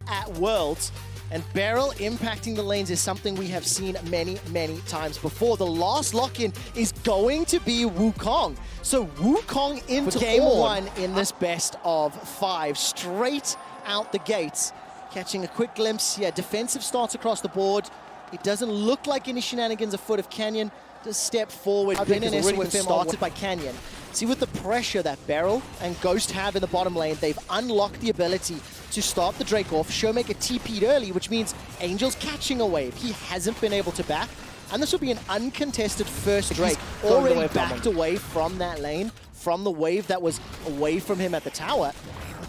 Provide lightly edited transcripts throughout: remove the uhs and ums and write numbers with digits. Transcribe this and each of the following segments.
at Worlds. And Beryl impacting the lanes is something we have seen many, many times before. The last lock-in is going to be Wukong. So Wukong into game one in this best of 5, straight out the gates. Catching a quick glimpse, yeah, defensive starts across the board. It doesn't look like any shenanigans afoot of Canyon. Just step forward. Ben and SOFM started by Canyon. See, with the pressure that Beryl and Ghost have in the bottom lane, they've unlocked the ability to start the Drake off. Showmaker TP'd early, which means Angel's catching a wave. He hasn't been able to back, and this will be an uncontested first Drake. Already backed away from that lane, from the wave that was away from him at the tower.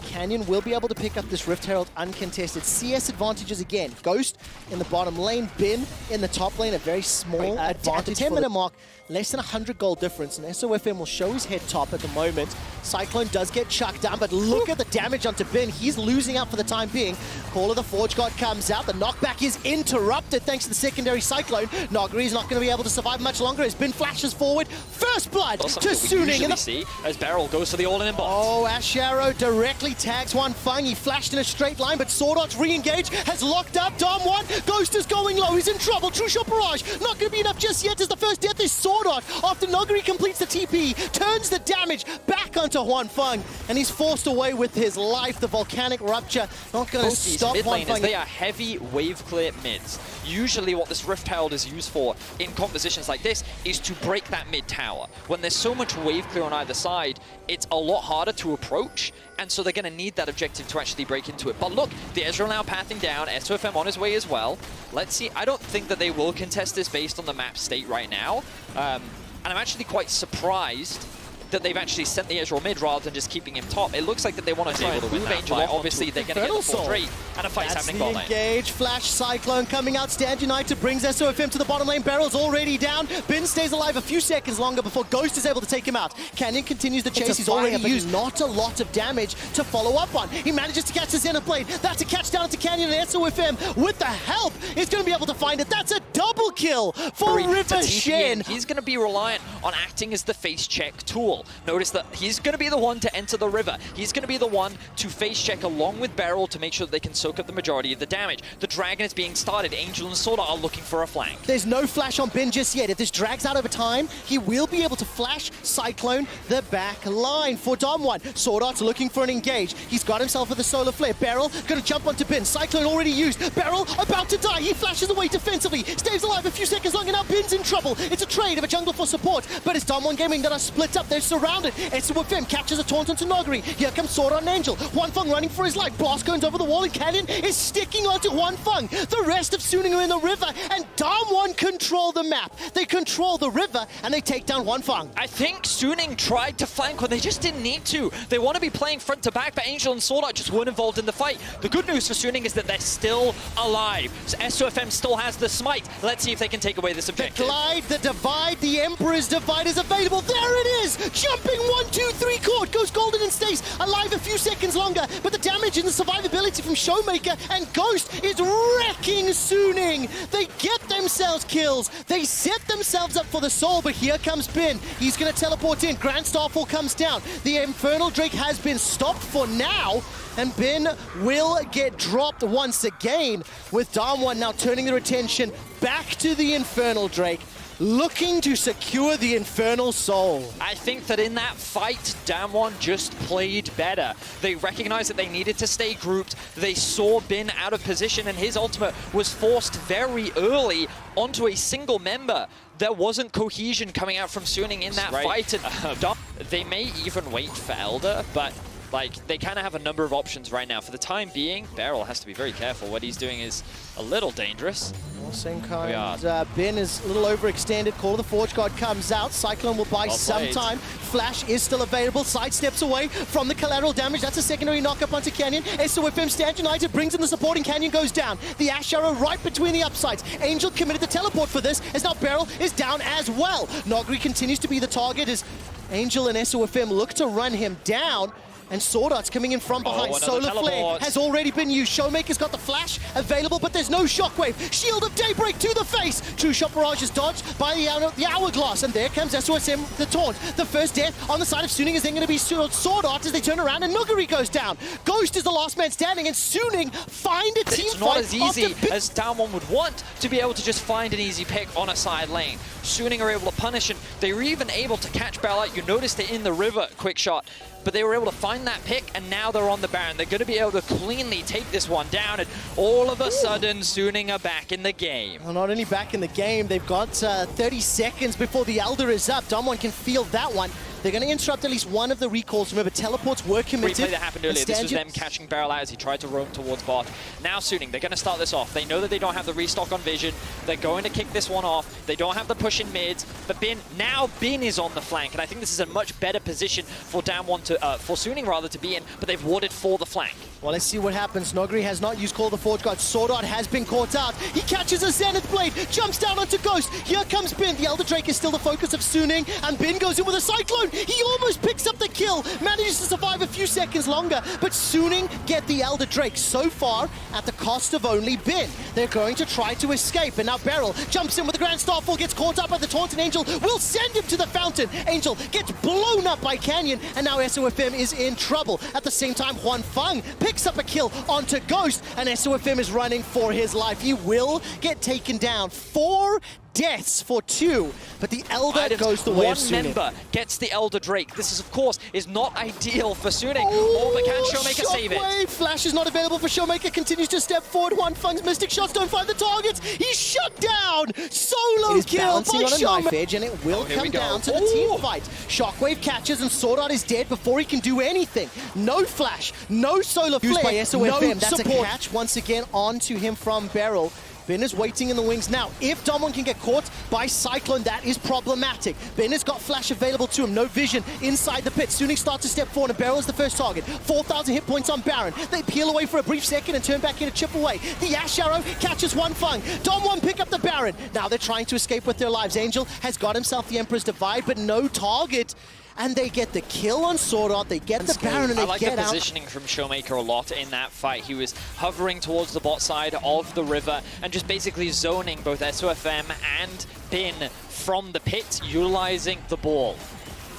Canyon will be able to pick up this Rift Herald uncontested. CS advantages again. Ghost in the bottom lane, Bin in the top lane, a very small advantage. At the 10-minute mark, less than 100 gold difference, and SOFM will show his head top at the moment. Cyclone does get chucked down, but look at the damage onto Bin. He's losing out for the time being. Call of the Forge God comes out. The knockback is interrupted thanks to the secondary Cyclone. Nogri is not going to be able to survive much longer as Bin flashes forward. First blood to Suning. And see as Beryl goes for the all-in bot. Oh, Ash Arrow directly tags Hwanfeng. He flashed in a straight line, but Sword Art's re-engage has locked up Dom1. Ghost is going low. He's in trouble. True Shot Barrage not going to be enough just yet as the first death is Sword Art. After Nogri completes the TP, turns the damage back onto Hwanfeng, and he's forced away with his life. The volcanic rupture not going to stop Hwanfeng. They are heavy wave clear mids. Usually what this Rift Herald is used for in compositions like this is to break that mid tower. When there's so much wave clear on either side, it's a lot harder to approach, and so they're going to need that objective to actually break into it. But look, the Ezreal now pathing down, SOFM on his way as well. Let's see, I don't think that they will contest this based on the map state right now. And I'm actually quite surprised that they've actually sent the Ezreal mid rather than just keeping him top. It looks like that they want to try and move Angel off. Obviously, they're going to get the full trade, and a fight's happening bot lane. Engage, Flash, Cyclone coming out. Stand United brings SOFM to the bottom lane. Beryl's already down. Bin stays alive a few seconds longer before Ghost is able to take him out. Canyon continues the chase. He's already used not a lot of damage to follow up on. He manages to catch the Zenith Blade. That's a catch down to Canyon, and SOFM, with the help, is going to be able to find it. That's a double kill for River Shen. He's going to be reliant on acting as the face check tool. Notice that he's going to be the one to enter the river. He's going to be the one to face check along with Beryl to make sure that they can soak up the majority of the damage. The Dragon is being started. Angel and Sword are looking for a flank. There's no flash on Bin just yet. If this drags out over time, he will be able to flash Cyclone the back line for Dom1. Sword Art's looking for an engage. He's got himself with a solar flare. Beryl going to jump onto Bin. Cyclone already used. Beryl about to die. He flashes away defensively. Stays alive a few seconds longer. Now Bin's in trouble. It's a trade of a jungle for support, but it's Dom1 Gaming that are split up. They're surrounded. SOFM catches a taunt onto Nogri. Here comes Sword Art and Angel. Hwanfeng running for his life. Blast goes over the wall, and Canyon is sticking onto Hwanfeng. The rest of Suning are in the river, and Dom1 control the map. They control the river, and they take down Hwanfeng. I think Suning tried to flank when they just didn't need to. They want to be playing front to back, but Angel and Sword Art just weren't involved in the fight. The good news for Suning is that they're still alive. So SOFM still has the smite. Let's see if they can take away this objective. The glide, the divide, the Emperor's divide is available. There it is! Jumping 1, 2, 3 chord. Goes golden and stays alive a few seconds longer, but the damage and the survivability from Showmaker and Ghost is wrecking Suning. They get themselves kills. They set themselves up for the soul, but here comes Bin. He's going to teleport in. Grand Starfall comes down. The Infernal Drake has been stopped for now, and Bin will get dropped once again, with Dom1 now turning their attention back to the Infernal Drake, looking to secure the Infernal Soul. I think that in that fight, Damwon just played better. They recognized that they needed to stay grouped. They saw Bin out of position, and his ultimate was forced very early onto a single member. There wasn't cohesion coming out from Suning in that fight. And they may even wait for Elder, but like, they kind of have a number of options right now. For the time being, Beryl has to be very careful. What he's doing is a little dangerous. Same kind. Bin is a little overextended. Call of the Forge God comes out. Cyclone will buy some time. Flash is still available. Side steps away from the collateral damage. That's a secondary knock-up onto Canyon. SOFM Stand United brings in the support, and Canyon goes down. The Ash Arrow right between the upsides. Angel committed the teleport for this, as now Beryl is down as well. Nogri continues to be the target as Angel and SOFM look to run him down. And Sword Art's coming in from behind. Solar Flare has already been used. Showmaker's got the flash available, but there's no shockwave. Shield of Daybreak to the face. True Shot Barrage is dodged by the Hourglass. And there comes SOSM, the taunt. The first death on the side of Suning is then going to be Sword Art as they turn around and Nuguri goes down. Ghost is the last man standing, and Suning find a team fight. It's not as easy as Down1 would want to be able to just find an easy pick on a side lane. Suning are able to punish, and they were even able to catch Barrel out. You noticed it in the river, quick shot. But they were able to find that pick, and now they're on the Baron. They're going to be able to cleanly take this one down, and all of a sudden, Suning are back in the game. Well, not only back in the game, they've got 30 seconds before the Elder is up. Down1 can feel that one. They're going to interrupt at least one of the recalls. Remember, teleports were committed. Replay that happened earlier. This was them catching Barrel out as he tried to roam towards bot. Now Suning, they're going to start this off. They know that they don't have the restock on Vision. They're going to kick this one off. They don't have the push in mids, but Bin is on the flank, and I think this is a much better position for Down1 to, for Suning rather, to be in, but they've warded for the flank. Well, let's see what happens. Nogri has not used Call of the Forge Guard. Sword Art has been caught out. He catches a Zenith Blade, jumps down onto Ghost. Here comes Bin. The Elder Drake is still the focus of Suning, and Bin goes in with a Cyclone. He almost picks up the kill, manages to survive a few seconds longer, but Suning get the Elder Drake so far at the cost of only Bin. They're going to try to escape, and now Beryl jumps in with the Grand Starfall, gets caught up by the taunt, and Angel will send him to the fountain. Angel gets blown up by Canyon, and now SOFM is in trouble. At the same time, Huan Feng picks up a kill onto Ghost, and SOFM is running for his life. He will get taken down. 4 deaths for 2, but the Elder goes the way of Suning. One member gets the Elder Drake. This is, of course, is not ideal for Suning. But can Showmaker save it? Flash is not available for Showmaker. Continues to step forward. Huan Feng's Mystic Shots don't find the targets. He's shut down. Solo kill by on a Showmaker. knife edge, and it will come down to the team fight. Shockwave catches, and Sword Art is dead before he can do anything. No flash, no solar flare. By SOFM. That's support. A catch once again onto him from Beryl. Ben is waiting in the wings now. If Down1 can get caught by Cyclone, that is problematic. Ben has got flash available to him. No vision inside the pit. Suning starts to step forward, and Beryl is the first target. 4,000 hit points on Baron. They peel away for a brief second and turn back in to chip away. The Ash Arrow catches Huan Feng. Down1 pick up the Baron. Now they're trying to escape with their lives. Angel has got himself the Emperor's Divide, but no target. And they get the kill on Sword Art, they get the Baron, and they get out. I like the positioning from Showmaker a lot in that fight. He was hovering towards the bot side of the river and just basically zoning both SOFM and Bin from the pit, utilizing the ball.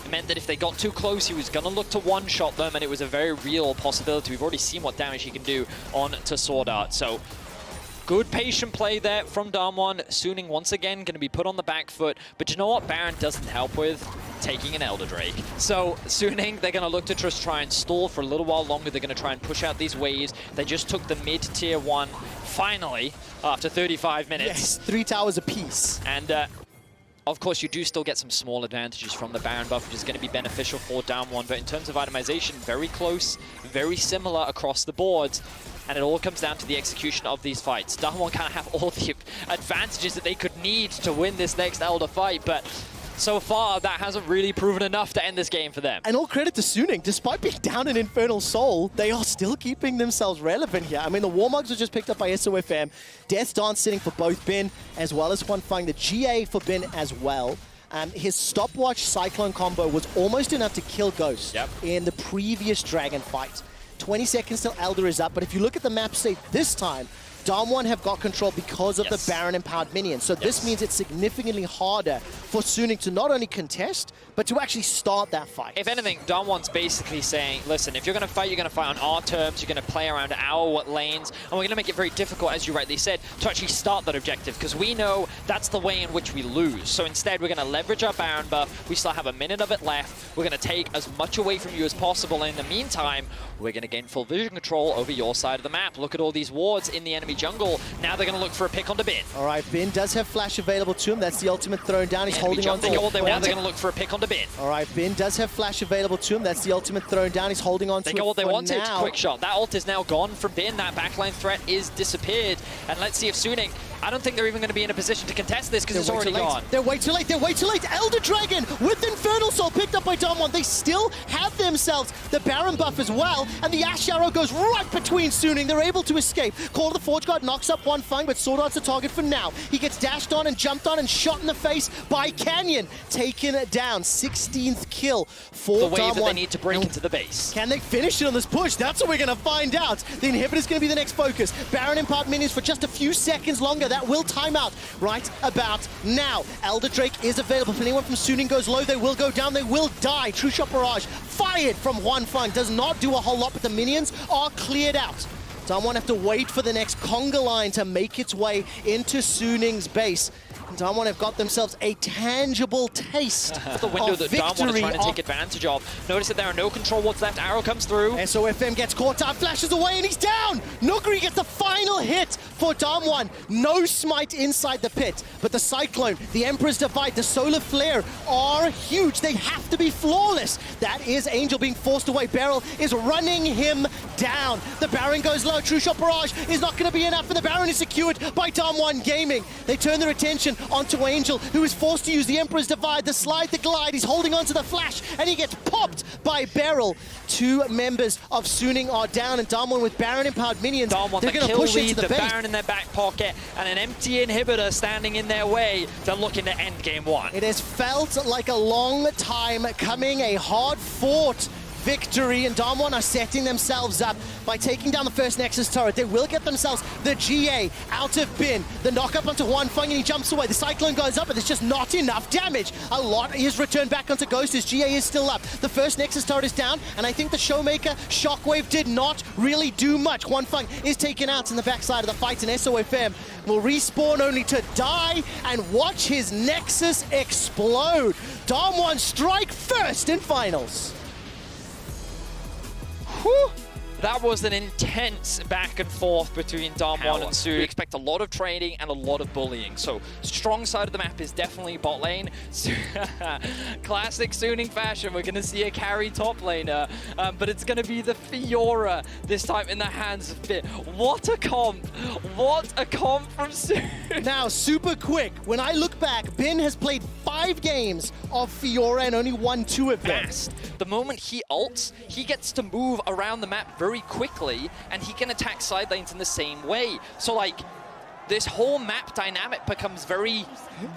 It meant that if they got too close, he was going to look to one-shot them, and it was a very real possibility. We've already seen what damage he can do on to Sword Art. So good patient play there from Down1. Suning once again going to be put on the back foot. But you know what Baron doesn't help with? Taking an Elder Drake. So Suning, they're going to look to just try and stall for a little while longer. They're going to try and push out these waves. They just took the mid-tier 1 finally after 35 minutes. Yes, 3 towers apiece. And of course, you do still get some small advantages from the Baron buff, which is going to be beneficial for Down1. But in terms of itemization, very close, very similar across the board. And it all comes down to the execution of these fights. Down1 kind of have all the advantages that they could need to win this next Elder fight, but so far that hasn't really proven enough to end this game for them. And all credit to Suning. Despite being down in Infernal Soul, they are still keeping themselves relevant here. I mean, the Warmugs were just picked up by SOFM. Death Dance sitting for both Bin as well as Huan Feng. The GA for Bin as well. His stopwatch Cyclone combo was almost enough to kill Ghost in the previous Dragon fight. 20 seconds till Elder is up, but if you look at the map state this time, Down1 have got control because of the Baron-empowered minions. So this means it's significantly harder for Suning to not only contest, but to actually start that fight. If anything, Down1's basically saying, listen, if you're going to fight, you're going to fight on our terms, you're going to play around our lanes, and we're going to make it very difficult, as you rightly said, to actually start that objective, because we know that's the way in which we lose. So instead, we're going to leverage our Baron buff. We still have a minute of it left. We're going to take as much away from you as possible. And in the meantime, we're going to gain full vision control over your side of the map. Look at all these wards in the enemy jungle. Now they're going to look for a pick onto Bin. All right, Bin does have flash available to him. That's the ultimate thrown down. He's holding on to it. Now they're going to look for a pick onto Bin. All right, Bin does have flash available to him. That's the ultimate thrown down. He's holding on to it. They got what they wanted. Quick shot. That ult is now gone from Bin. That backline threat is disappeared. And let's see if Suning, I don't think they're even going to be in a position to contest this because it's already gone. They're way too late. They're way too late. Elder Dragon with Infernal Soul picked up by Down1. They still have themselves the Baron buff as well. And the Ash Arrow goes right between Suning. They're able to escape. Call of the Forge Scorch Guard knocks up One Fung, but Sword Art's the target for now. He gets dashed on and jumped on and shot in the face by Canyon. Taken down. 16th kill for the wave that Damwon. they need to break into the base. Can they finish it on this push? That's what we're going to find out. The inhibitor's going to be the next focus. Baron impart minions for just a few seconds longer. That will time out right about now. Elder Drake is available. If anyone from Suning goes low, they will go down. They will die. True Shot Barrage fired from One Fung. Does not do a whole lot, but the minions are cleared out. Damwon have to wait for the next conga line to make its way into Suning's base. Damwon have got themselves a tangible taste the window of that victory. Damwon is trying to take advantage of. Notice that there are no control what's left. Arrow comes through. SOFM gets caught up, flashes away, and he's down! Nuguri gets the final hit for Damwon. No smite inside the pit, but the Cyclone, the Emperor's Divide, the Solar Flare are huge. They have to be flawless. That is Angel being forced away. Beryl is running him down. The Baron goes low. True Shot Barrage is not going to be enough, and the Baron is secured by Damwon Gaming. They turn their attention onto Angel, who is forced to use the Emperor's Divide, the slide, the glide. He's holding on to the flash, and he gets popped by Beryl. Two members of Suning are down, and Damwon with Baron-empowered minions, Damwon, they're going to push into the base. Baron in their back pocket, and an empty inhibitor standing in their way. They're looking to end game one. It has felt like a long time coming, a hard-fought victory, and Damwon are setting themselves up by taking down the first Nexus turret. They will get themselves the GA out of bin. The knock-up onto One Fung, and he jumps away. The Cyclone goes up, but there's just not enough damage. A lot is returned back onto Ghost. His GA is still up. The first Nexus turret is down, and I think the Showmaker Shockwave did not really do much. One Fung is taken out in the backside of the fight, and SOFM will respawn only to die and watch his Nexus explode. Damwon strike first in finals. Whew. That was an intense back and forth between Damwon and Su. We expect a lot of trading and a lot of bullying. So strong side of the map is definitely bot lane. Classic Suning fashion. We're going to see a carry top laner, but it's going to be the Fiora this time in the hands of Bin. What a comp! What a comp from Su. Now, super quick, when I look back, Bin has played 5 games of Fiora and only won 2 of them. Fast. The moment he ults, he gets to move around the map very quickly, and he can attack side lanes in the same way. So, like, this whole map dynamic becomes very,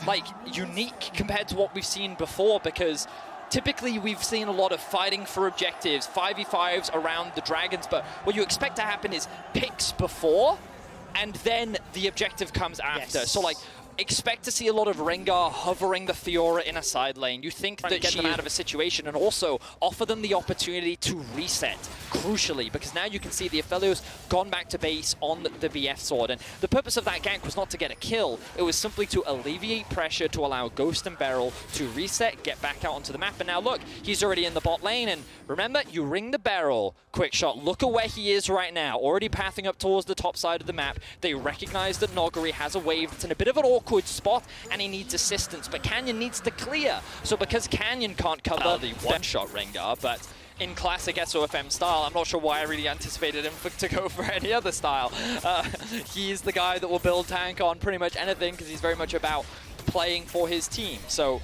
like, unique compared to what we've seen before, because typically we've seen a lot of fighting for objectives, 5v5s around the dragons, but what you expect to happen is picks before, and then the objective comes after. Yes. So, like, expect to see a lot of Rengar hovering the Fiora in a side lane. You think that get them out of a situation, and also offer them the opportunity to reset, crucially, because now you can see the Aphelios gone back to base on the BF sword, and the purpose of that gank was not to get a kill, it was simply to alleviate pressure to allow Ghost and Beryl to reset, get back out onto the map, and now look, he's already in the bot lane, and remember, you ring the Beryl, quick shot, look at where he is right now, already pathing up towards the top side of the map. They recognize that Noguri has a wave, it's in a bit of an awkward spot, and he needs assistance, but Canyon needs to clear. So because Canyon can't cover the one-shot Rengar, but in classic SOFM style, I'm not sure why I really anticipated him to go for any other style. He's the guy that will build tank on pretty much anything, because he's very much about playing for his team. So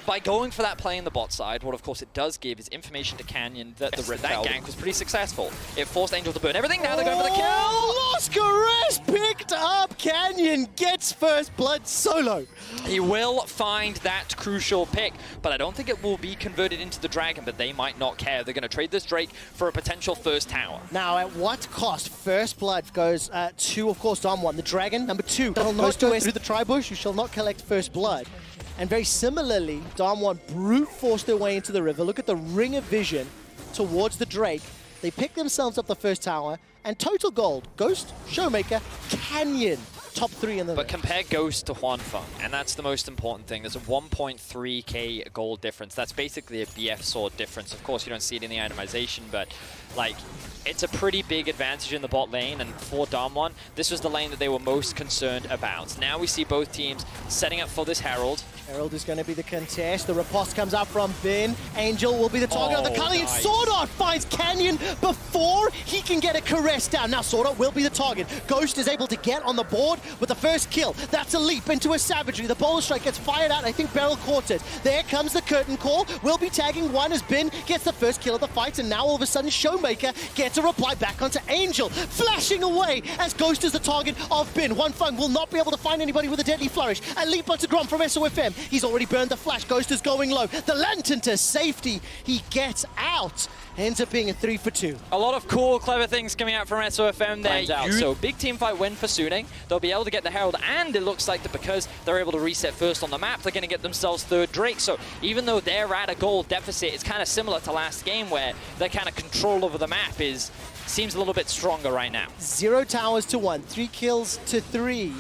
by going for that play in the bot side, what of course it does give is information to Canyon that that gank was pretty successful. It forced Angel to burn everything, now they're going for the kill! Loscaress picked up! Canyon gets first blood solo. He will find that crucial pick, but I don't think it will be converted into the dragon, but they might not care. They're going to trade this Drake for a potential first tower. Now, at what cost? First blood goes to, of course, Damwon. The dragon, number 2. Shall not go through the tri-bush. You shall not collect first blood. And very similarly, Damwon brute forced their way into the river. Look at the ring of vision towards the Drake. They pick themselves up the first tower, and total gold. Ghost, Showmaker, Canyon. Top 3 in the But compare Ghost to Huan Feng, and that's the most important thing. There's a 1.3k gold difference. That's basically a BF sword difference. Of course, you don't see it in the itemization, but like, it's a pretty big advantage in the bot lane, and for Damwon, this was the lane that they were most concerned about. Now we see both teams setting up for this Herald. Herald is going to be the contest. The riposte comes out from Bin. Angel will be the target of the Cully, and Sword Art finds Canyon before he can get a correct rest down. Now Sword will be the target. Ghost is able to get on the board with the first kill. That's a leap into a savagery. The bowler strike gets fired out. I think Beryl caught it. There comes the curtain call. We'll be tagging one as Bin gets the first kill of the fight, and now all of a sudden Showmaker gets a reply back onto Angel, flashing away as Ghost is the target of Bin. One Fung will not be able to find anybody with a deadly flourish. A leap onto Grom from SOFM. He's already burned the flash. Ghost is going low. The lantern to safety. He gets out. Ends up being a 3 for 2. A lot of cool, clever things coming out from SOFM there. So big team fight win for Suning. They'll be able to get the Herald, and it looks like that because they're able to reset first on the map, they're going to get themselves third Drake. So even though they're at a goal deficit, it's kind of similar to last game where their kind of control over the map seems a little bit stronger right now. 0 towers to 1, 3 kills to 3.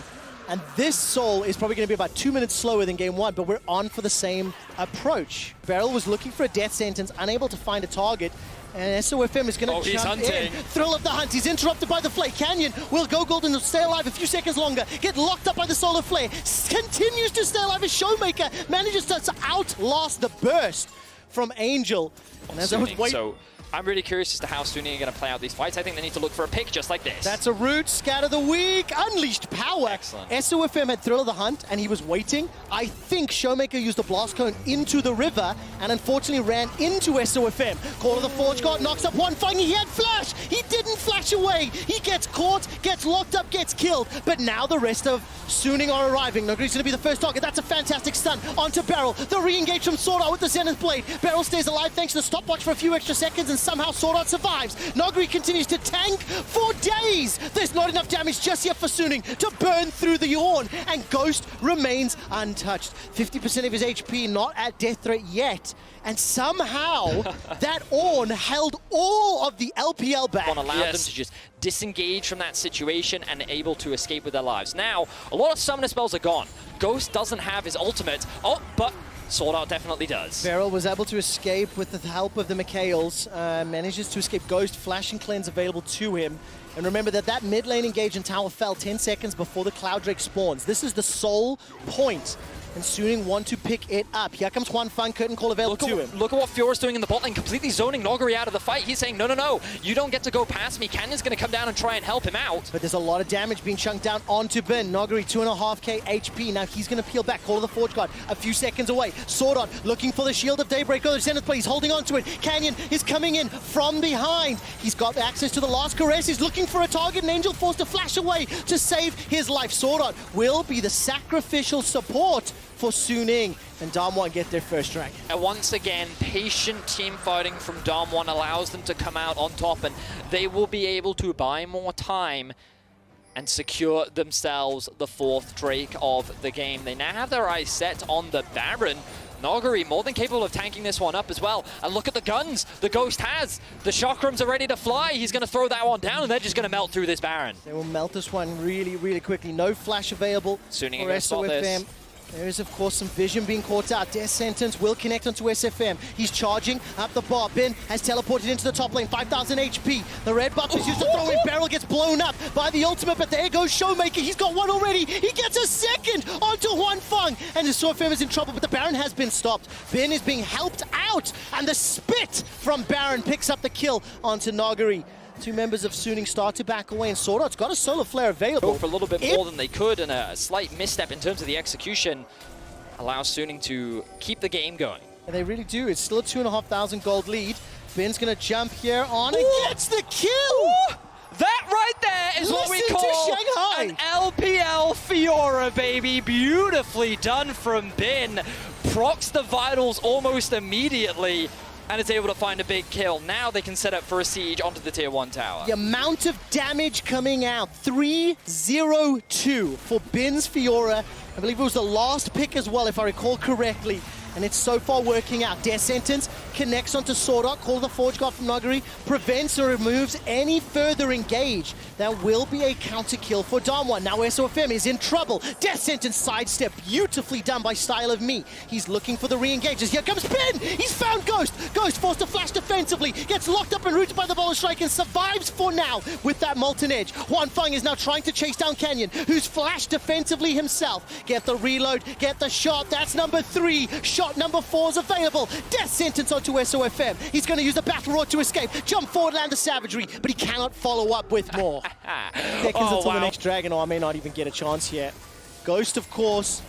And this Soul is probably going to be about 2 minutes slower than game 1, but we're on for the same approach. Beryl was looking for a death sentence, unable to find a target, and SOFM is going to jump in. Thrill of the hunt. He's interrupted by the flare. Canyon will go golden and stay alive a few seconds longer. Get locked up by the solar flare. Continues to stay alive as Showmaker manages to outlast the burst from Angel. And as I was waiting... So I'm really curious as to how Suning are going to play out these fights. I think they need to look for a pick just like this. That's a root. Scatter the weak. Unleashed power. Excellent. SOFM had Thrill of the Hunt, and he was waiting. I think Showmaker used the blast cone into the river, and unfortunately ran into SOFM. Call of the Forge God knocks up one Fang. He had flash. He didn't flash away. He gets caught, gets locked up, gets killed. But now the rest of Suning are arriving. Nogri's going to be the first target. That's a fantastic stun onto Beryl. The re-engage from Sword Art with the Zenith Blade. Beryl stays alive thanks to the stopwatch for a few extra seconds, and somehow Sword Art survives. Nogri continues to tank for days. There's not enough damage just yet for Suning to burn through the Ornn, and Ghost remains untouched. 50% of his HP not at death threat yet, and somehow that Ornn held all of the LPL back. Allowed them to just disengage from that situation and able to escape with their lives. Now, a lot of summoner spells are gone. Ghost doesn't have his ultimate. Oh, but Sword Art definitely does. Beryl was able to escape with the help of the Mikhails, manages to escape Ghost, Flash and Cleanse available to him. And remember that mid lane engage in tower fell 10 seconds before the Cloud Drake spawns. This is the sole point, and Suning want to pick it up. Here comes Juan Fang, curtain call available to him. Look at what Fiora's doing in the bot lane, completely zoning Noguri out of the fight. He's saying, no, no, no, you don't get to go past me. Canyon's going to come down and try and help him out. But there's a lot of damage being chunked down onto Ben. Noguri, 2.5k HP. Now he's going to peel back. Call of the Forge God, a few seconds away. Sword Art looking for the Shield of Daybreak. Oh, the Zenith Blade, he's holding on to it. Canyon is coming in from behind. He's got access to the last caress. He's looking for a target, and Angel forced to flash away to save his life. Sword Art will be the sacrificial support for Suning, and Damwon get their first drag. And once again, patient team fighting from Damwon allows them to come out on top, and they will be able to buy more time and secure themselves the fourth Drake of the game. They now have their eyes set on the Baron. Noguri more than capable of tanking this one up as well. And look at the guns the Ghost has. The Chakrams are ready to fly. He's going to throw that one down, and they're just going to melt through this Baron. They will melt this one really, really quickly. No flash available for SOFM. There is, of course, some vision being caught out. Death Sentence will connect onto SFM. He's charging up the bar. Ben has teleported into the top lane, 5,000 HP. The red buff is used to throw in. Beryl gets blown up by the ultimate, but there goes Showmaker. He's got one already. He gets a second onto Juan Fang. And the SOFM is in trouble, but the Baron has been stopped. Ben is being helped out, and the spit from Baron picks up the kill onto Noguri. Two members of Suning start to back away, and Sword Art's got a solar flare available. Go for a little bit more than they could, and a slight misstep in terms of the execution allows Suning to keep the game going. And they really do. It's still a 2,500 gold lead. Ben's going to jump here on and gets the kill! Ooh. That right there is what we call an LPL Fiora, baby. Beautifully done from Ben. Procs the vitals almost immediately, and is able to find a big kill. Now they can set up for a siege onto the tier 1 tower. The amount of damage coming out, 302 for Ben's Fiora. I believe it was the last pick as well, if I recall correctly. And it's so far working out. Death Sentence connects onto Sword Art, Call of the Forge God from Noguri, prevents or removes any further engage. That will be a counter kill for Damwon. Now SOFM is in trouble. Death Sentence sidestep, beautifully done by Style of Me. He's looking for the re-engages. Here comes Ben! He's found Ghost! Ghost forced to flash defensively, gets locked up and rooted by the Boulder Strike and survives for now with that Molten Edge. Juan Fang is now trying to chase down Canyon, who's flashed defensively himself. Get the reload, get the shot. That's number 3. shot number 4 is available. Death sentence onto SOFM. He's going to use the battle roar to escape. Jump forward, land the savagery, but he cannot follow up with more. Seconds until the next dragon, or I may not even get a chance here. Ghost, of course,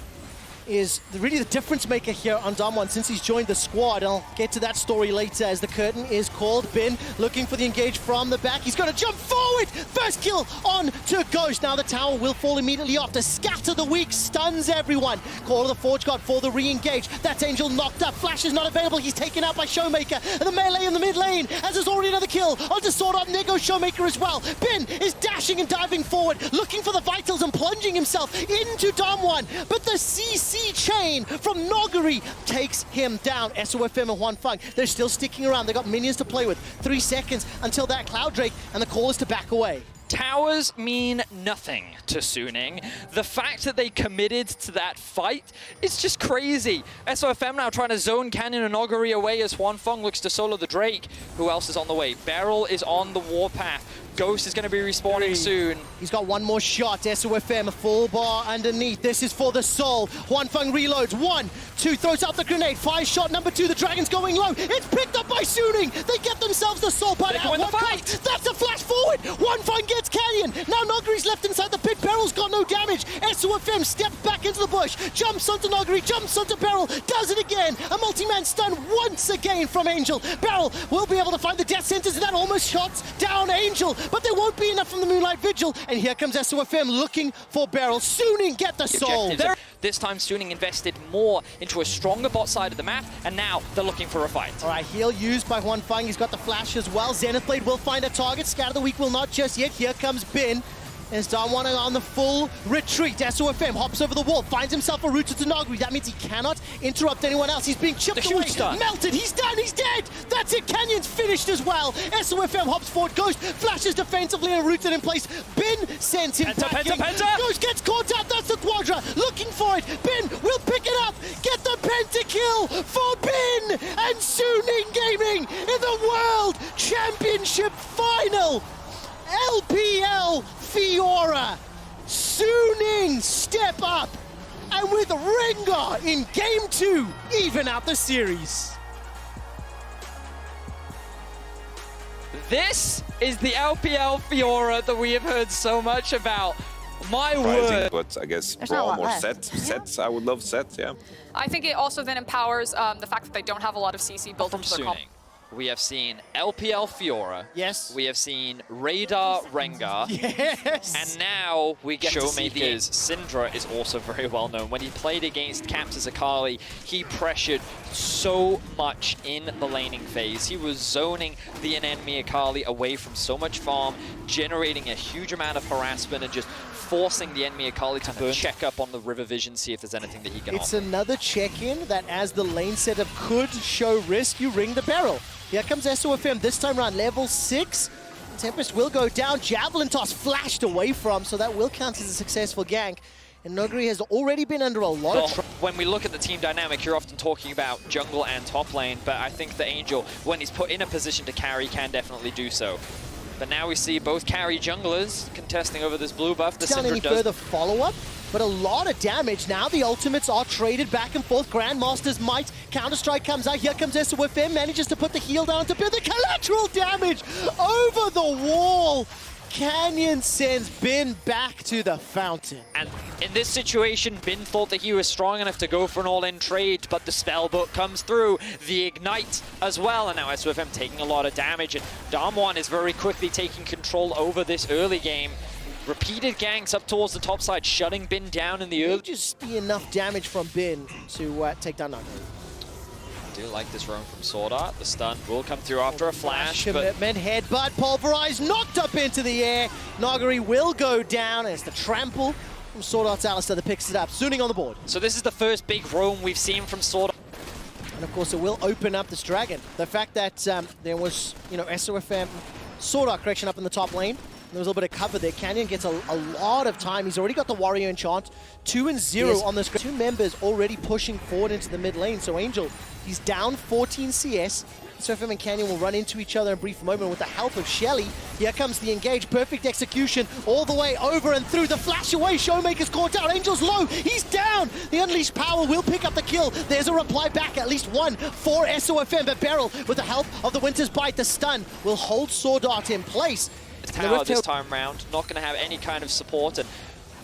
is really the difference maker here on Damwon since he's joined the squad. I'll get to that story later as the curtain is called. Bin looking for the engage from the back. He's going to jump forward. First kill on to Ghost. Now the tower will fall immediately after. Scatter the weak, stuns everyone. Call of the Forge God for the re-engage. That's Angel knocked up. Flash is not available. He's taken out by Showmaker. And the melee in the mid lane as there's already another kill onto Sword Art. There goes Showmaker as well. Bin is dashing and diving forward, looking for the vitals and plunging himself into Damwon. But the CC chain from Noguri takes him down. SOFM and Hwanfeng, they're still sticking around. They got minions to play with. 3 seconds until that Cloud Drake, and the call is to back away. Towers mean nothing to Suning. The fact that they committed to that fight is just crazy. SOFM now trying to zone Canyon and Noguri away as Hwanfeng looks to solo the Drake. Who else is on the way? Beryl is on the warpath. Ghost is going to be respawning soon. He's got one more shot. SOFM, a full bar underneath. This is for the soul. Hwanfeng reloads. 1, 2, throws out the grenade. Fire shot number 2. The dragon's going low. It's picked up by Suning. They get themselves the soul, but at what cost? That's a flash forward. Hwanfeng gets Canyon. Now Noguri's left inside the pit. Beryl's got no damage. SOFM steps back into the bush. Jumps onto Noguri. Jumps onto Beryl. Does it again. A multi-man stun once again from Angel. Beryl will be able to find the death sentence, and that almost shots down Angel. But there won't be enough from the Moonlight Vigil. And here comes SOFM looking for Beryl. Suning get the soul. This time Suning invested more into a stronger bot side of the map, and now they're looking for a fight. All right, heal used by Hwanfeng. He's got the flash as well. Zenith Blade will find a target. Scatter the Weak will not just yet. Here comes Bin. As Damwon on the full retreat. SOFM hops over the wall, finds himself a route to Noguri. That means he cannot interrupt anyone else. He's being chipped away, melted, he's done, he's dead! That's it, Canyon's finished as well. SOFM hops forward, Ghost flashes defensively and rooted in place. Bin sends him packing. Ghost gets caught out, that's the Quadra, looking for it. Bin will pick it up, get the pentakill for Bin! And Suning Gaming in the World Championship Final! LPL Fiora, Suning step up, and with Rengar in Game 2, even out the series. This is the LPL Fiora that we have heard so much about. My word. But I guess more sets. I would love sets, yeah. I think it also then empowers the fact that they don't have a lot of CC built into their comp. We have seen LPL Fiora. Yes. We have seen Radar Rengar. Yes. And now we get Showmakers. Syndra is also very well known. When he played against Captain Akali, he pressured so much in the laning phase. He was zoning the enemy Akali away from so much farm, generating a huge amount of harassment and just forcing the enemy Akali to check up on the River Vision, see if there's anything that he can offer. It's another check-in that as the lane setup could show risk, you ring the barrel. Here comes SOFM this time around, level 6. Tempest will go down, Javelin Toss flashed away from, so that will count as a successful gank. And Noguri has already been under a lot of trouble. When we look at the team dynamic, you're often talking about jungle and top lane, but I think the Angel, when he's put in a position to carry, can definitely do so. But now we see both carry junglers contesting over this blue buff. The Syndra does further follow-up, but a lot of damage. Now the ultimates are traded back and forth. Grandmaster's might. Counter-strike comes out. Here comes SOFM. Manages to put the heal down to build the collateral damage over the wall. Canyon sends Bin back to the fountain. And in this situation, Bin thought that he was strong enough to go for an all-in trade, but the spellbook comes through, the ignite as well, and now SOFM taking a lot of damage, and Damwon is very quickly taking control over this early game. Repeated ganks up towards the top side, shutting Bin down in the early... Just be enough damage from Bin to take down Noguri. I do like this roam from Sword Art. The stun will come through after a flash. Commitment, headbutt, pulverized, knocked up into the air. Noguri will go down, and it's the trample from Sword Art's Alistair that picks it up. Suning on the board. So this is the first big roam we've seen from Sword Art. And of course, it will open up this dragon. The fact that there was, SOFM, Sword Art correction up in the top lane. There was a little bit of cover there. Canyon gets a lot of time. He's already got the Warrior enchant. 2 and 0 on this. 2 members already pushing forward into the mid lane. So Angel, he's down 14 CS. SOFM and Canyon will run into each other in a brief moment with the help of Shelly. Here comes the engage. Perfect execution all the way over and through. The flash away. Showmaker's caught out. Angel's low. He's down. The unleashed power will pick up the kill. There's a reply back. At least one for SOFM. But Beryl, with the help of the Winter's Bite, the stun will hold Sword Art in place. Tower this time round, not going to have any kind of support, and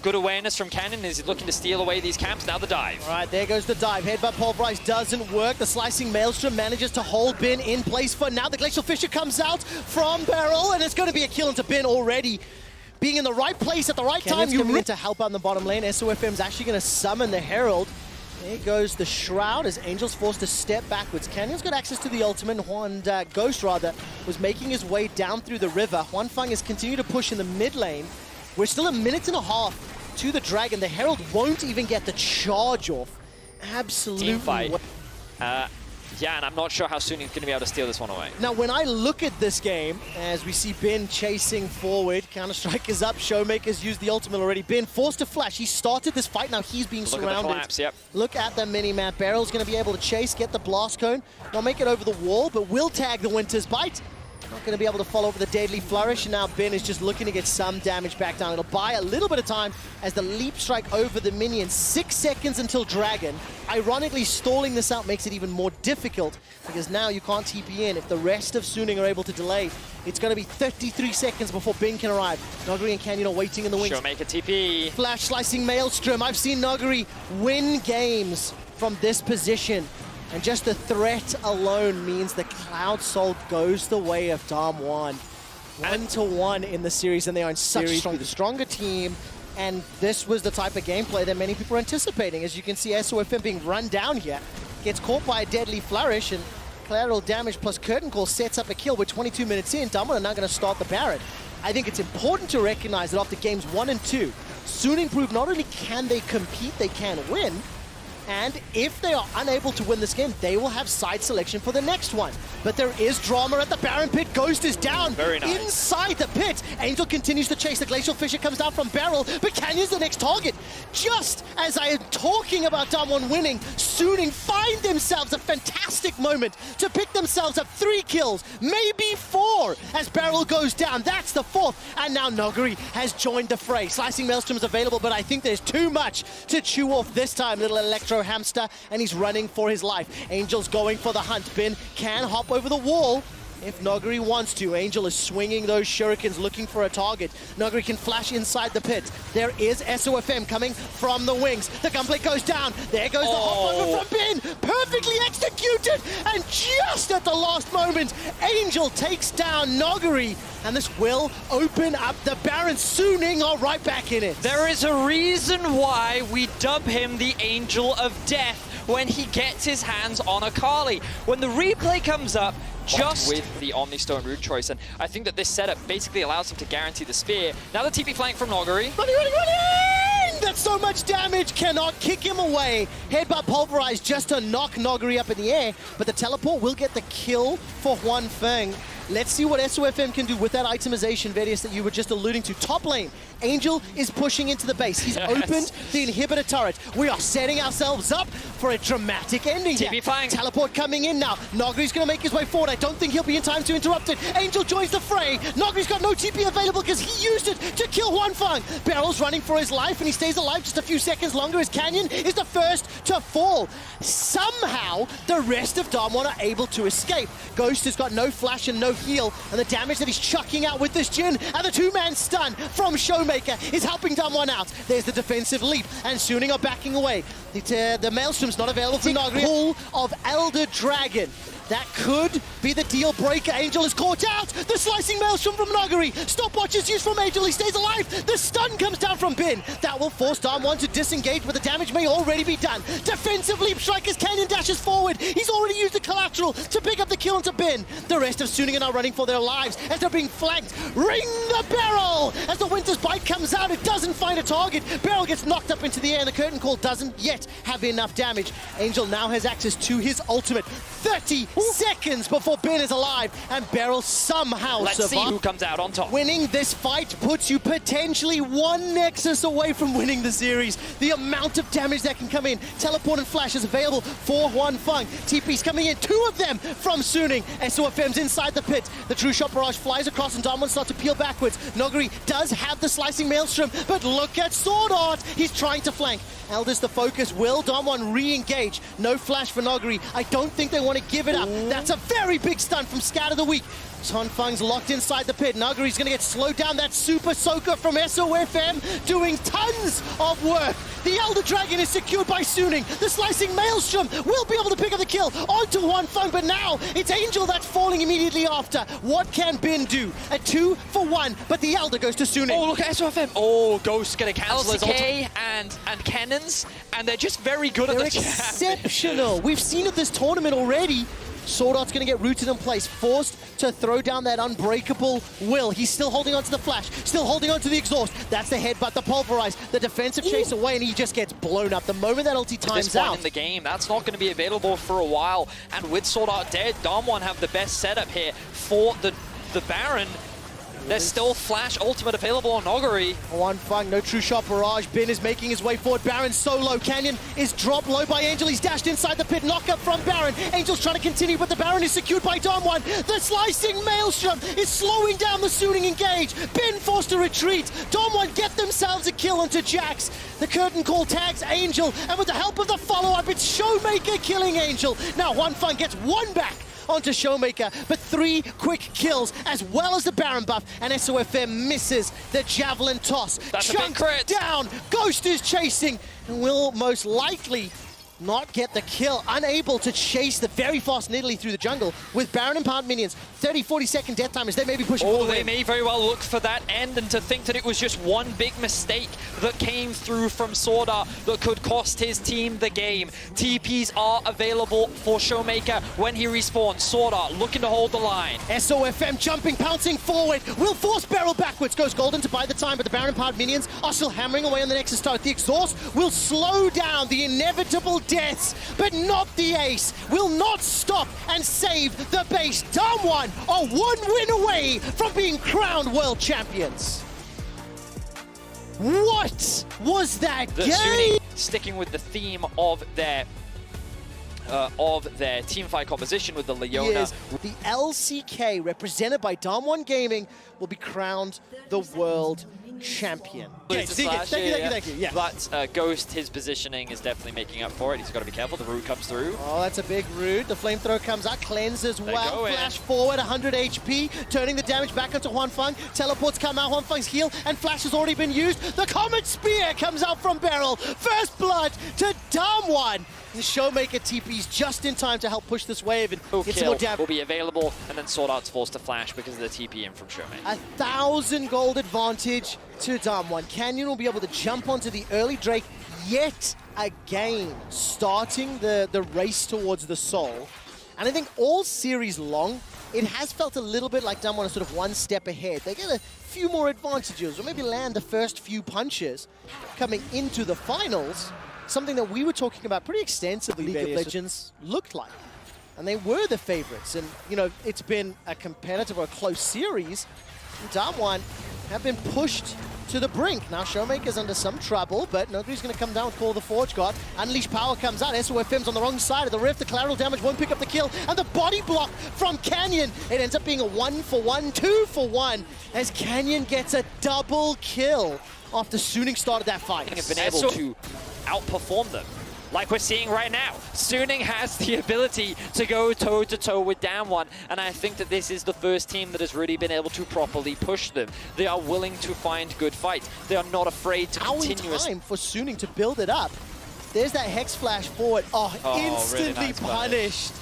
good awareness from Cannon as he's looking to steal away these camps. Now the dive. All right, there goes the dive. Headbutt pulverize doesn't work. The slicing Maelstrom manages to hold Bin in place for now. The Glacial Fissure comes out from Beryl, and it's going to be a kill into Bin already. Being in the right place at the right time, you need to help out in the bottom lane. SOFM's actually going to summon the Herald. There goes the Shroud as Angel's forced to step backwards. Canyon's got access to the ultimate. Ghost was making his way down through the river. Huanfeng has continued to push in the mid lane. We're still a minute and a half to the Dragon. The Herald won't even get the charge off. Absolutely. Team fight. Yeah, and I'm not sure how soon he's going to be able to steal this one away. Now, when I look at this game, as we see Bin chasing forward, Counter-Strike is up, Showmaker's used the ultimate already. Bin forced to flash. He started this fight, now he's being surrounded. Look at the collapse, yep. Look at the mini-map. Beryl's going to be able to chase, get the blast cone. Not make it over the wall, but will tag the Winter's Bite. Not going to be able to follow over the Deadly Flourish, and now Bin is just looking to get some damage back down. It'll buy a little bit of time as the leap strike over the minion. 6 seconds until Dragon. Ironically, stalling this out makes it even more difficult because now you can't TP in. If the rest of Suning are able to delay, it's going to be 33 seconds before Bin can arrive. Noguri and Canyon are waiting in the wings. Sure, make a TP. Flash slicing Maelstrom. I've seen Noguri win games from this position. And just the threat alone means the Cloud Soul goes the way of Damwon. 1-1 in the series, and they are in such the stronger team. And this was the type of gameplay that many people were anticipating. As you can see, SOFM being run down here. Gets caught by a Deadly Flourish, and collateral damage plus Curtain Call sets up a kill. We're 22 minutes in. Damwon are now going to start the Baron. I think it's important to recognize that after games 1 and 2, Suning proved not only can they compete, they can win. And if they are unable to win this game, they will have side selection for the next one. But there is drama at the Baron pit. Ghost is down. Very nice. Inside the pit. Angel continues to chase. The Glacial Fissure comes down from Beryl, but Canyon's the next target. Just as I am talking about Damwon winning, Suning find themselves a fantastic moment to pick themselves up 3 kills, maybe 4, as Beryl goes down. That's the 4th. And now Noguri has joined the fray. Slicing Maelstrom is available, but I think there's too much to chew off this time. Little Electro Hamster, and he's running for his life. Angel's going for the hunt. Bin can hop over the wall if Noguri wants to. Angel is swinging those shurikens, looking for a target. Noguri can flash inside the pit. There is SOFM coming from the wings. The gunplate goes down. There goes the hop over from Bin. Perfectly executed, and just at the last moment, Angel takes down Noguri, and this will open up the Baron. Suning are right back in it. There is a reason why we dub him the Angel of Death when he gets his hands on a Kali. When the replay comes up, just with the Omnistone route choice, and I think that this setup basically allows him to guarantee the spear. Now the TP flank from Noguri. Running! That's so much damage, cannot kick him away. Headbutt pulverized just to knock Noguri up in the air, but the teleport will get the kill for Huanfeng. Let's see what SOFM can do with that itemization, Vedius, that you were just alluding to. Top lane, Angel is pushing into the base. He's opened the inhibitor turret. We are setting ourselves up for a dramatic ending here. TP flank. Teleport coming in now. Noguri's going to make his way forward. I don't think he'll be in time to interrupt it. Angel joins the fray. Noguri's got no TP available because he used it to kill Huanfeng. Beryl's running for his life, and he stays alive just a few seconds longer as Canyon is the first to fall. Somehow, the rest of Damwon are able to escape. Ghost has got no flash and no heal, and the damage that he's chucking out with this Jhin and the 2-man stun from Showmaker is helping Damwon out. There's the defensive leap, and Suning are backing away. The Maelstrom's not available for Noguri. Pull of Elder Dragon. That could be the deal breaker. Angel is caught out. The slicing Maelstrom from Noguri. Stopwatch is used from Angel. He stays alive. The stun comes down from Bin. That will force Damwon to disengage, but the damage may already be done. Defensive leap strike as Canyon dashes forward. He's already used the collateral to pick up the kill into Bin. The rest of Suning are now running for their lives as they're being flanked. Ring the barrel! As the Winter's Bite comes out, it doesn't find a target. Barrel gets knocked up into the air, and the Curtain Call doesn't yet have enough damage. Angel now has access to his ultimate. 30 seconds before Ben is alive, and Beryl somehow Let's see survives. who comes out on top. Winning this fight puts you potentially one Nexus away from winning the series. The amount of damage that can come in. Teleport and Flash is available for Huanfeng. TP's coming in, 2 of them from Suning. SOFM's inside the pit. The True Shot Barrage flies across and Damwon starts to peel backwards. Noguri does have the slicing Maelstrom, but look at Sword Art. He's trying to flank. Elder's the focus. Will Damwon re-engage? No flash for Noguri. I don't think they want to give it up. That's a very big stun from Scat of the Week. Huanfeng's locked inside the pit. Noguri's going to get slowed down. That Super Soaker from SOFM doing tons of work. The Elder Dragon is secured by Suning. The slicing Maelstrom will be able to pick up the kill onto Huanfeng, but now it's Angel that's falling immediately after. What can Bin do? A 2 for 1, but the Elder goes to Suning. Oh, look at SOFM. Oh, Ghost going to cancel his LCK and cannons, and they're just very good at They're the jab. exceptional. We've seen it this tournament already. Sword Art's going to get rooted in place, forced to throw down that unbreakable Will. He's still holding on to the flash, still holding on to the exhaust. That's the headbutt, the pulverize, the defensive chase away, and he just gets blown up. The moment that ulti times This point out. in the game, that's not going to be available for a while. And with Sword Art dead, Damwon have the best setup here for the Baron. There's still Flash Ultimate available on Noguri. Huanfeng, no True Shot Barrage. Bin is making his way forward. Baron solo. Canyon is dropped low by Angel. He's dashed inside the pit. Knock up from Baron. Angel's trying to continue, but the Baron is secured by Damwon. The slicing Maelstrom is slowing down the Suning engage. Bin forced to retreat. Damwon get themselves a kill onto Jax. The curtain call tags Angel, and with the help of the follow-up, it's Showmaker killing Angel. Now Huanfeng gets 1 back onto Showmaker, but 3 quick kills, as well as the Baron buff, and SOFM misses the Javelin toss. That's a big crit. Down, Ghost is chasing, and will most likely not get the kill, unable to chase the very fast Nidalee through the jungle with Baron and Pound minions. 30-40 second death timers, they may be pushing for Oh, the they win. may very well look for that end, and to think that it was just one big mistake that came through from Sword Art that could cost his team the game. TPs are available for Showmaker when he respawns. Sword Art looking to hold the line. SOFM jumping, pouncing forward, will force Beryl backwards, goes Golden to buy the time, but the Baron and Pound minions are still hammering away on the Nexus start. The exhaust will slow down the inevitable deaths, but not the ace. Will not stop and save the base. Damwon are 1 win away from being crowned world champions. What was that The game? Suning sticking with the theme of their teamfight composition with the Leona. Yes, the LCK, represented by Damwon Gaming, will be crowned the world champion. Okay, Loses thank you, Slash, thank you. Yeah. But Ghost, his positioning is definitely making up for it. He's got to be careful. The root comes through. Oh, that's a big root. The flamethrower comes out, cleanse as well. go in. Flash forward, 100 HP, turning the damage back onto Huanfeng. Teleports come out, Huanfeng's heal, and Flash has already been used. The Comet Spear comes out from Beryl. First blood to Damwon. The Showmaker TP's just in time to help push this wave and Full get some more kill damage. will be available, and then Sword Art's forced to flash because of the TP in from Showmaker. 1,000 gold advantage to Damwon. Canyon will be able to jump onto the early Drake yet again, starting the race towards the Soul. And I think all series long, it has felt a little bit like Damwon is sort of 1 step ahead. They get a few more advantages, or maybe land the first few punches coming into the finals, something that we were talking about pretty extensively, League of Legends looked like. And they were the favorites. And, you know, it's been a competitive or a close series. And Damwon have been pushed to the brink. Now Showmaker's under some trouble, but Noguri's going to come down with Call of the Forge God. Unleash Power comes out. SOFM's on the wrong side of the rift. The collateral damage won't pick up the kill. And the body block from Canyon. It ends up being a 1 for 1, 2 for 1, as Canyon gets a double kill after Suning started that fight. Have been able to outperform them, like we're seeing right now. Suning has the ability to go toe-to-toe with Damwon, and I think that this is the first team that has really been able to properly push them. They are willing to find good fights. They are not afraid to Now in continuously... time for Suning to build it up. There's that Hex Flash forward. Oh, instantly really nice punished.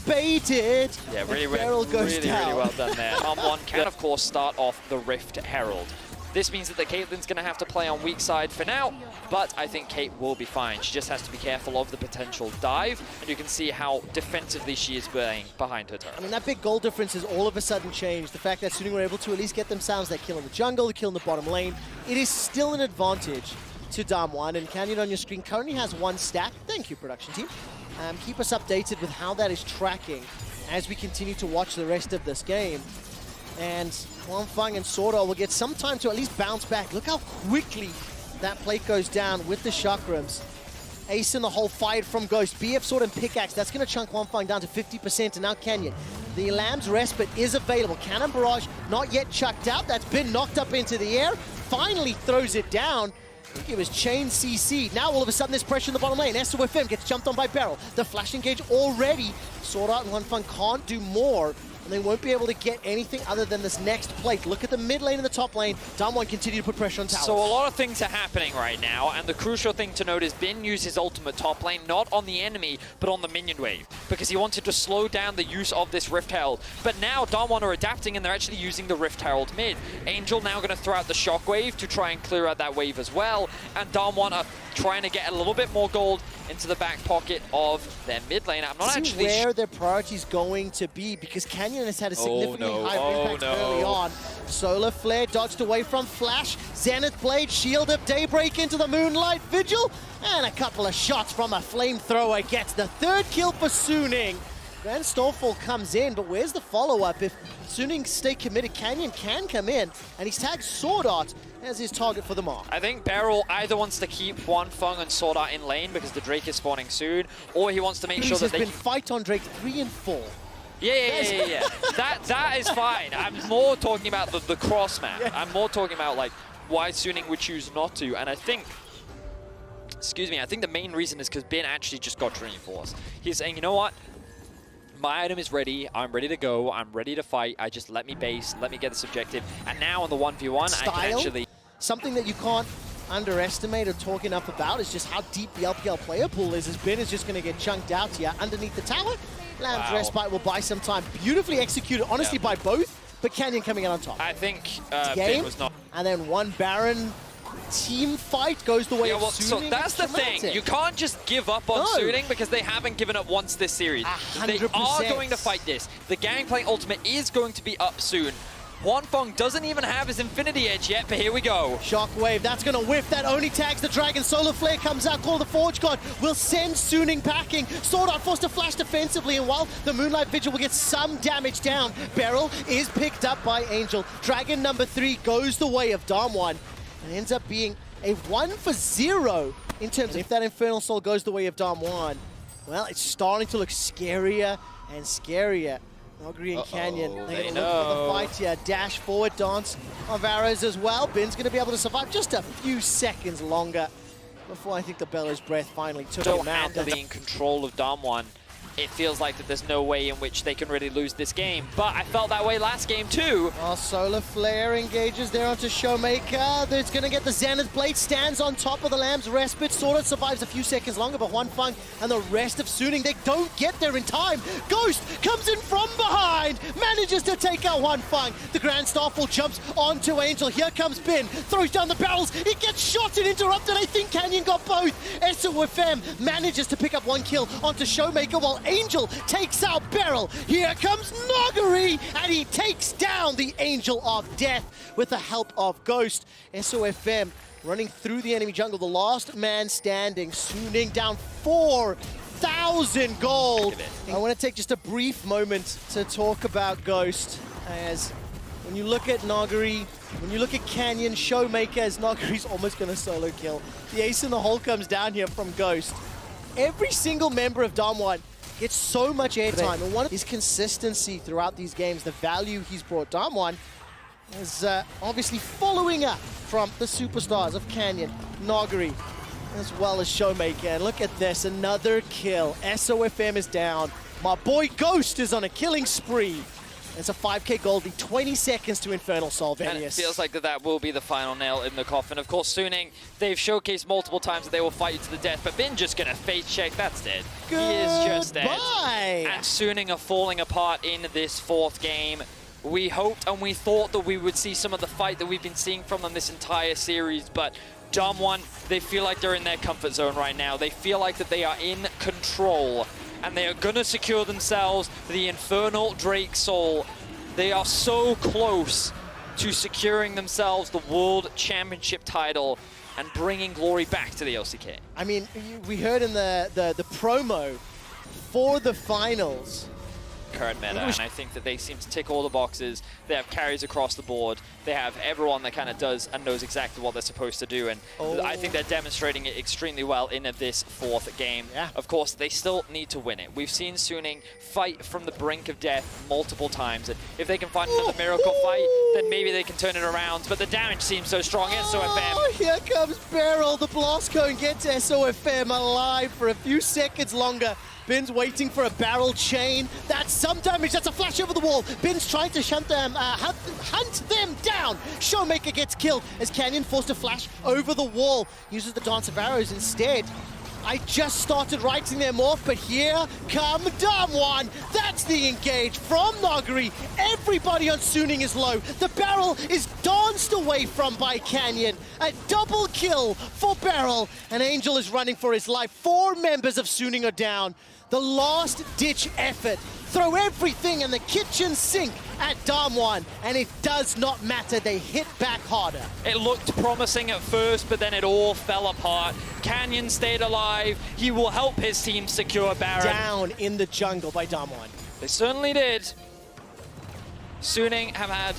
Baited. Yeah, really, Beryl goes really down. well done there. One can, of course, start off the Rift Herald. This means that the Caitlyn's going to have to play on weak side for now, but I think Kate will be fine. She just has to be careful of the potential dive, and you can see how defensively she is playing behind her turret. I mean, that big goal difference has all of a sudden changed. The fact that Suning were able to at least get themselves that kill in the jungle, the kill in the bottom lane, it is still an advantage to Damwon, and Canyon on your screen currently has 1 stack. Thank you, production team. Keep us updated with how that is tracking as we continue to watch the rest of this game. And Wanfang and Sordo will get some time to at least bounce back. Look how quickly that plate goes down with the chakrams. Ace in the hole fired from Ghost. BF Sword and Pickaxe, that's going to chunk Wanfang down to 50%, and now Canyon. The Lamb's Respite is available. Cannon Barrage not yet chucked out. That's been knocked up into the air. Finally throws it down. I think it was Chain CC. Now all of a sudden there's pressure in the bottom lane. SOFM gets jumped on by Beryl. The flash engage already. Sword Art and Wanfang can't do more. And they won't be able to get anything other than this next plate. Look at the mid lane and the top lane. Damwon continue to put pressure on towers. So a lot of things are happening right now, and the crucial thing to note is Bin used his ultimate top lane, not on the enemy, but on the minion wave, because he wanted to slow down the use of this Rift Herald. But now Damwon are adapting, and they're actually using the Rift Herald mid. Angel now going to throw out the Shockwave to try and clear out that wave as well, and Damwon are trying to get a little bit more gold into the back pocket of their mid lane. I'm not actually where their priority's going to be, because Canyon has had a significantly higher impact early on. Solar Flare dodged away from Flash. Zenith Blade, Shield of Daybreak into the Moonlight Vigil, and a couple of shots from a Flamethrower gets the 3rd kill for Suning. Grand Stormfall comes in, but where's the follow-up? If Suning stay committed, Canyon can come in, and he's tagged Sword Art as his target for the mark. I think Beryl either wants to keep Wanfang and Sword Art in lane because the Drake is spawning soon, or he wants to make sure that they... There's been fight on Drake 3 and 4. Yeah. that is fine. I'm more talking about the cross map. Yeah. I'm more talking about like why Suning would choose not to, and I think, excuse me, I think the main reason is because Bin actually just got Dreamforce. He's saying, you know what? My item is ready, I'm ready to go, I'm ready to fight, I just let me base, let me get this objective, and now on the 1v1, I can actually... Something that you can't underestimate or talk enough about is just how deep the LPL player pool is, as Bin is just going to get chunked out here underneath the tower. Lamb's Respite will buy some time. Beautifully executed, honestly, by both, but Canyon coming out on top. I think Bin was not... And then one Baron team fight goes the way of Suning. So that's the thing. You can't just give up on Suning because they haven't given up once this series. 100%. They are going to fight this. The Gangplank ultimate is going to be up soon. Wanfang doesn't even have his Infinity Edge yet, but here we go. Shockwave, that's going to whiff. That only tags the Dragon. Solar Flare comes out. Call the Forge God will send Suning packing. Sword Art forced to flash defensively, and while the Moonlight Vigil will get some damage down, Beryl is picked up by Angel. Dragon number 3 goes the way of Damwon. It ends up being a 1-for-0 in terms of if that Infernal Soul goes the way of Damwon. Well, it's starting to look scarier and scarier. Nogri and Canyon, they're going to look for the fight here. Dash forward dance of arrows as well. Bin's going to be able to survive just a few seconds longer before I think the Bellows Breath finally took him out. Being in control of Damwon, it feels like that there's no way in which they can really lose this game. But I felt that way last game too. Oh, Solar Flare engages there onto Showmaker. That's going to get the Zenith Blade, stands on top of the Lamb's Respite. Sort of survives a few seconds longer, but Wanfang and the rest of Suning, they don't get there in time. Ghost comes in from behind, manages to take out Wanfang. The Grand Starfall jumps onto Angel. Here comes Bin, throws down the barrels. It gets shot and interrupted. I think Canyon got both. SOFM manages to pick up 1 kill onto Showmaker while Angel takes out Beryl. Here comes Nogari, and he takes down the Angel of Death with the help of Ghost. SOFM running through the enemy jungle, the last man standing. Suning down 4,000 gold. I want to take just a brief moment to talk about Ghost, as when you look at Nogari, when you look at Canyon, Showmaker, as Nogari's almost going to solo kill. The ace in the hole comes down here from Ghost. Every single member of Damwon gets so much airtime, and one of his consistency throughout these games, the value he's brought Damwon, is obviously following up from the superstars of Canyon, Nogari, as well as Showmaker. And look at this, another kill. SOFM is down. My boy Ghost is on a killing spree. It's a 5k goldie, 20 seconds to Infernal Soul, Venius. And it feels like that will be the final nail in the coffin. Of course, Suning, they've showcased multiple times that they will fight you to the death, but Bin just gonna face check, that's dead. He is just dead. And Suning are falling apart in this 4th game. We hoped and we thought that we would see some of the fight that we've been seeing from them this entire series, but Damwon, they feel like they're in their comfort zone right now. They feel like that they are in control, and they are gonna secure themselves the Infernal Drake Soul. They are so close to securing themselves the World Championship title and bringing glory back to the LCK. I mean, we heard in the promo for the finals. Current meta, and I think that they seem to tick all the boxes. They have carries across the board. They have everyone that kind of does and knows exactly what they're supposed to do, and I think they're demonstrating it extremely well in this fourth game. Yeah. Of course, they still need to win it. We've seen Suning fight from the brink of death multiple times, and if they can find another miracle fight, then maybe they can turn it around, but the damage seems so strong. SOFM. Here comes Beryl. The blast cone gets SOFM alive for a few seconds longer. Bin's waiting for a barrel chain. That's some damage. That's a flash over the wall. Bin's trying to hunt them down. Showmaker gets killed as Canyon forced to flash over the wall. Uses the Dance of Arrows instead. I just started writing them off, but here come Damwon. That's the engage from Nagari. Everybody on Suning is low. The barrel is danced away from by Canyon. A double kill for Beryl. And Angel is running for his life. 4 members of Suning are down. The last ditch effort. Throw everything in the kitchen sink at Damwon, and it does not matter. They hit back harder. It looked promising at first, but then it all fell apart. Canyon stayed alive. He will help his team secure Baron. Down in the jungle by Damwon. They certainly did. Suning have had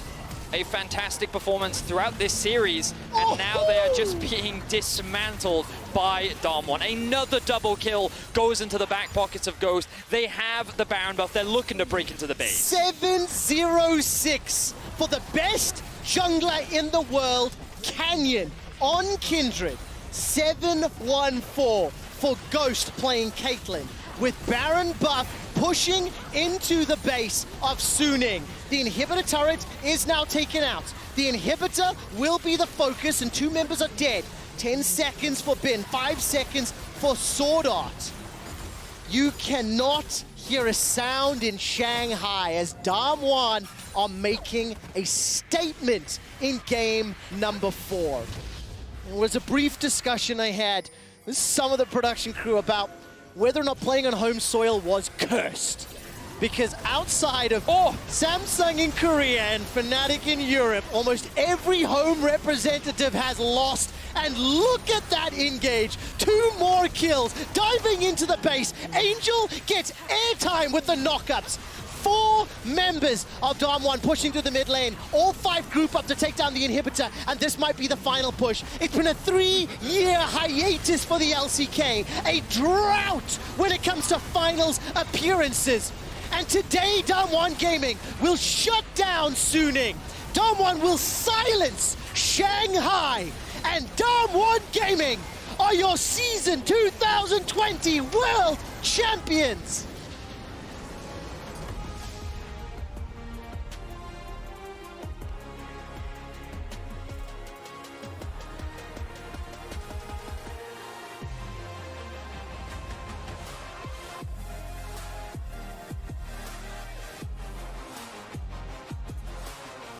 a fantastic performance throughout this series, and now they are just being dismantled by Damwon. Another double kill goes into the back pockets of Ghost. They have the Baron buff. They're looking to break into the base. 7-0-6 for the best jungler in the world, Canyon on Kindred. 7-1-4 for Ghost playing Caitlyn, with Baron buff pushing into the base of Suning. The inhibitor turret is now taken out. The inhibitor will be the focus, and 2 members are dead. 10 seconds for Bin, 5 seconds for Sword Art. You cannot hear a sound in Shanghai as Damwon are making a statement in game number 4. There was a brief discussion I had with some of the production crew about whether or not playing on home soil was cursed. Because outside of Samsung in Korea and Fnatic in Europe, almost every home representative has lost. And look at that engage. 2 more kills. Diving into the base. Angel gets airtime with the knockups. 4 members of Damwon pushing to the mid lane. All 5 group up to take down the inhibitor, and this might be the final push. It's been a 3-year hiatus for the LCK. A drought when it comes to finals appearances. And today, Damwon Gaming will shut down Suning. Damwon will silence Shanghai. And Damwon Gaming are your Season 2020 World Champions.